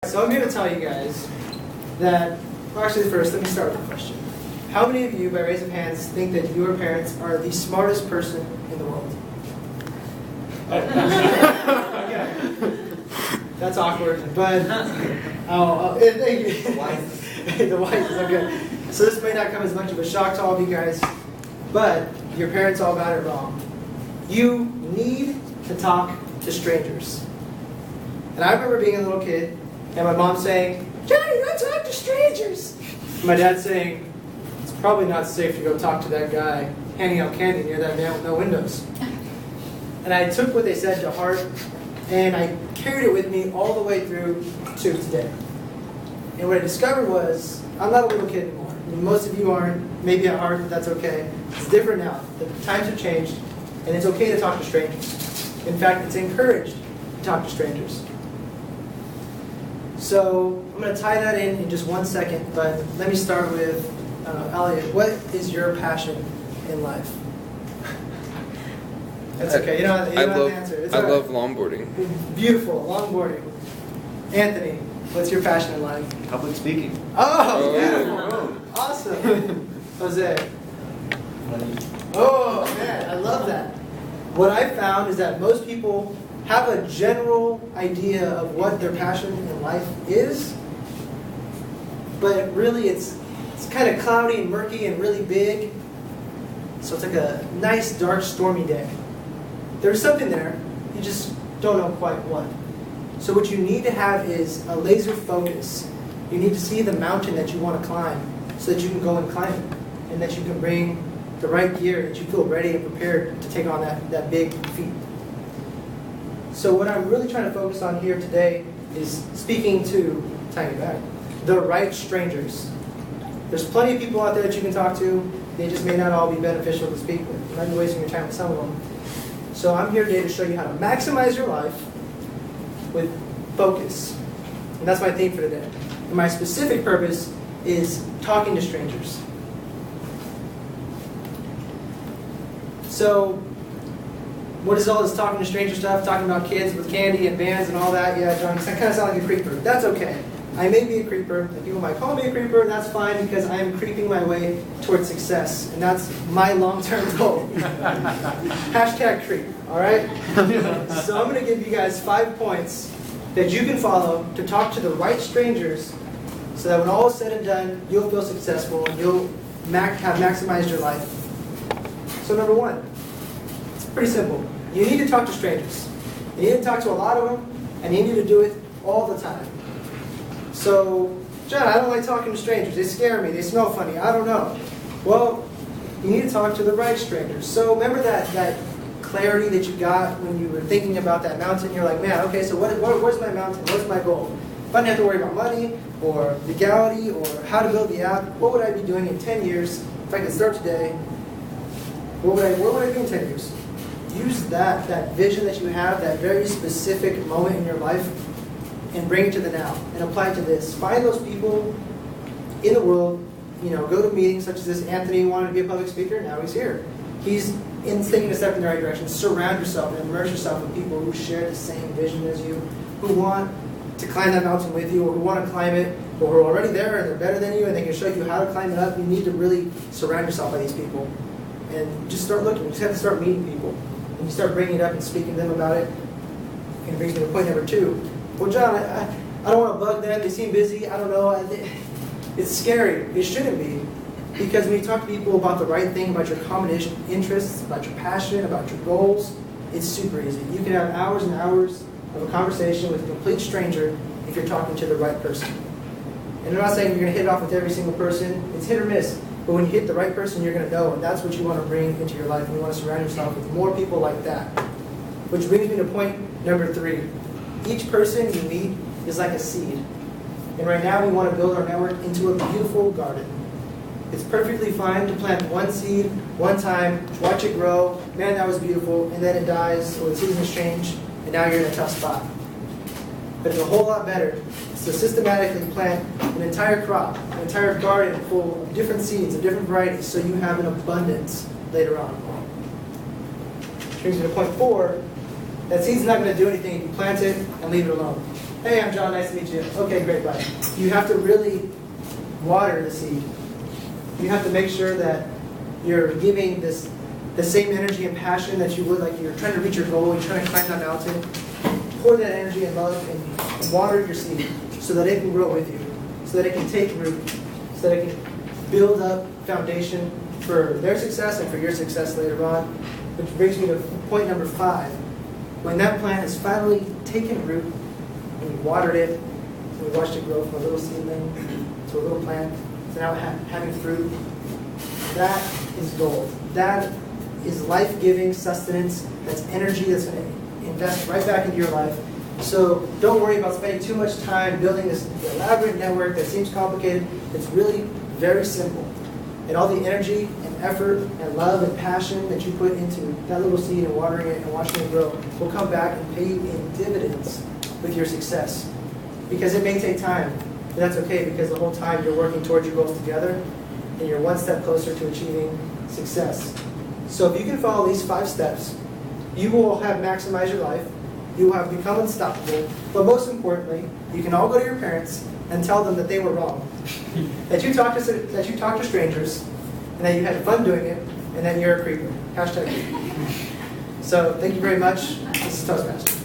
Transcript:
So I'm here to tell you guys that, well, actually first, let me start with a question. How many of you, by raise of hands, think that your parents are the smartest person in the world? Okay. That's awkward, but, thank you. The wisest, okay. So this may not come as much of a shock to all of you guys, but your parents all got it wrong. You need to talk to strangers. And I remember being a little kid, and my mom saying, "Johnny, don't talk to strangers." And my dad saying, "It's probably not safe to go talk to that guy handing out candy near that man with no windows." And I took what they said to heart, and I carried it with me all the way through to today. And what I discovered was, I'm not a little kid anymore. I mean, most of you aren't, maybe at heart, but that's okay. It's different now. The times have changed, and it's okay to talk to strangers. In fact, it's encouraged to talk to strangers. So I'm going to tie that in just 1 second, but let me start with Elliot. What is your passion in life? That's okay. You don't have to answer. It's I all right. love longboarding. Beautiful, longboarding. Anthony, what's your passion in life? Public speaking. Oh, Oh. yeah. Awesome. Jose. Oh, man, I love that. What I found is that most people have a general idea of what their passion in life is, but really it's kind of cloudy and murky and really big. So it's like a nice, dark, stormy day. There's something there, you just don't know quite what. So what you need to have is a laser focus. You need to see the mountain that you want to climb so that you can go and climb it, and that you can bring the right gear, that you feel ready and prepared to take on that big feat. So what I'm really trying to focus on here today is speaking to, tying it back, the right strangers. There's plenty of people out there that you can talk to. They just may not all be beneficial to speak with. You might be wasting your time with some of them. So I'm here today to show you how to maximize your life with focus. And that's my theme for today. And my specific purpose is talking to strangers. So, what is all this talking to stranger stuff? Talking about kids with candy and bands and all that? Yeah, John, I kind of sound like a creeper. That's okay. I may be a creeper, and people might call me a creeper, and that's fine because I am creeping my way towards success. And that's my long-term goal. Hashtag creep, all right? So I'm going to give you guys 5 points that you can follow to talk to the right strangers so that when all is said and done, you'll feel successful and you'll have maximized your life. So number 1, it's pretty simple. You need to talk to strangers. You need to talk to a lot of them, and you need to do it all the time. So, John, I don't like talking to strangers. They scare me. They smell funny. I don't know. Well, you need to talk to the right strangers. So remember that clarity that you got when you were thinking about that mountain? You're like, man, okay, so where's my mountain? What's my goal? If I didn't have to worry about money or legality or how to build the app, what would I be doing in 10 years if I could start today? What would I do in 10 years? Use that vision that you have, that very specific moment in your life, and bring it to the now, and apply it to this. Find those people in the world, go to meetings such as this. Anthony wanted to be a public speaker, now he's here. He's taking a step in the right direction. Surround yourself and immerse yourself with people who share the same vision as you, who want to climb that mountain with you, or who want to climb it, or who are already there and they're better than you, and they can show you how to climb it up. You need to really surround yourself by these people. And just start looking. You just have to start meeting people. And you start bringing it up and speaking to them about it. And it brings me to point number 2. Well, John, I don't want to bug them. They seem busy. I don't know. It's scary. It shouldn't be. Because when you talk to people about the right thing, about your common interests, about your passion, about your goals, it's super easy. You can have hours and hours of a conversation with a complete stranger if you're talking to the right person. And I'm not saying you're going to hit it off with every single person. It's hit or miss. But when you hit the right person, you're going to know, and that's what you want to bring into your life. And you want to surround yourself with more people like that. Which brings me to point number 3. Each person you meet is like a seed. And right now we want to build our network into a beautiful garden. It's perfectly fine to plant one seed, one time, watch it grow, man, that was beautiful, and then it dies, or the seasons change, and now you're in a tough spot. But it's a whole lot better to systematically plant an entire crop, an entire garden full of different seeds, of different varieties, so you have an abundance later on. Which brings me to point 4, that seed's not going to do anything if you plant it and leave it alone. Hey, I'm John, nice to meet you. Okay, great, bye. You have to really water the seed. You have to make sure that you're giving the same energy and passion that you would, like you're trying to reach your goal, you're trying to climb that mountain. Pour that energy and love and water your seed so that it can grow with you, so that it can take root, so that it can build up foundation for their success and for your success later on. Which brings me to point number 5. When that plant has finally taken root, and we watered it, and we watched it grow from a little seedling to a little plant, to now having fruit, that is gold. That is life-giving sustenance. That's energy that's going to invest right back into your life. So don't worry about spending too much time building this elaborate network that seems complicated. It's really very simple. And all the energy and effort and love and passion that you put into that little seed and watering it and watching it grow will come back and pay you in dividends with your success. Because it may take time, but that's okay, because the whole time you're working towards your goals together and you're one step closer to achieving success. So if you can follow these 5 steps, you will have maximized your life, you will have become unstoppable, but most importantly, you can all go to your parents and tell them that they were wrong. that you talk to strangers, and that you had fun doing it, and that you're a creeper. #. So thank you very much. This is Toastmaster.